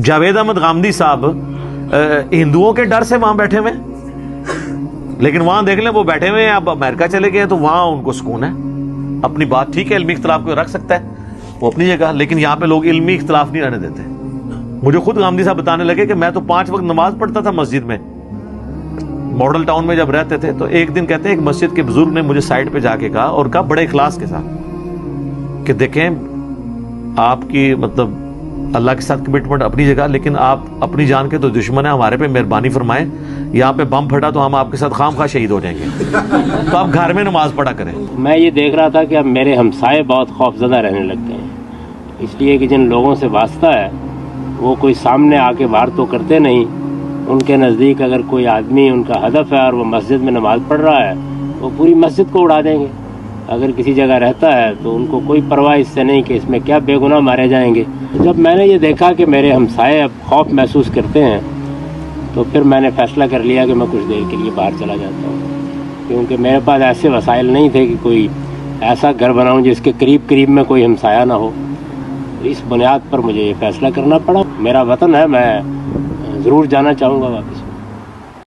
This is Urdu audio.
جاوید احمد غامدی صاحب ہندوؤں کے ڈر سے وہاں بیٹھے ہوئے ہیں، لیکن وہاں دیکھ لیں وہ بیٹھے ہوئے ہیں، اب امریکہ چلے گئے تو وہاں ان کو سکون ہے. اپنی بات ٹھیک ہے، علمی اختلاف کو رکھ سکتا ہے وہ اپنی جگہ، لیکن یہاں پہ لوگ علمی اختلاف نہیں رہنے دیتے. مجھے خود غامدی صاحب بتانے لگے کہ میں تو 5 وقت نماز پڑھتا تھا مسجد میں، ماڈل ٹاؤن میں جب رہتے تھے. تو ایک دن کہتے ہیں ایک مسجد کے بزرگ نے مجھے سائڈ پہ جا کے کہا، اور کہا بڑے اخلاص کے ساتھ کہ دیکھیں آپ کی مطلب اللہ کے ساتھ کمٹمنٹ اپنی جگہ، لیکن آپ اپنی جان کے تو دشمن ہیں، ہمارے پہ مہربانی فرمائیں، یہاں پہ بم پھٹا تو ہم آپ کے ساتھ خام خواہ شہید ہو جائیں گے، تو آپ گھر میں نماز پڑھا کریں. میں یہ دیکھ رہا تھا کہ اب میرے ہمسائے بہت خوفزدہ رہنے لگتے ہیں، اس لیے کہ جن لوگوں سے واسطہ ہے وہ کوئی سامنے آ کے وار تو کرتے نہیں. ان کے نزدیک اگر کوئی آدمی ان کا ہدف ہے اور وہ مسجد میں نماز پڑھ رہا ہے وہ پوری مسجد کو اڑا دیں گے. اگر کسی جگہ رہتا ہے تو ان کو کوئی پرواہ اس سے نہیں کہ اس میں کیا بے گناہ مارے جائیں گے. جب میں نے یہ دیکھا کہ میرے ہمسائے اب خوف محسوس کرتے ہیں تو پھر میں نے فیصلہ کر لیا کہ میں کچھ دیر کے لیے باہر چلا جاتا ہوں، کیونکہ میرے پاس ایسے وسائل نہیں تھے کہ کوئی ایسا گھر بناؤں جس کے قریب میں کوئی ہمسایہ نہ ہو. اس بنیاد پر مجھے یہ فیصلہ کرنا پڑا. میرا وطن ہے، میں ضرور جانا چاہوں گا واپس.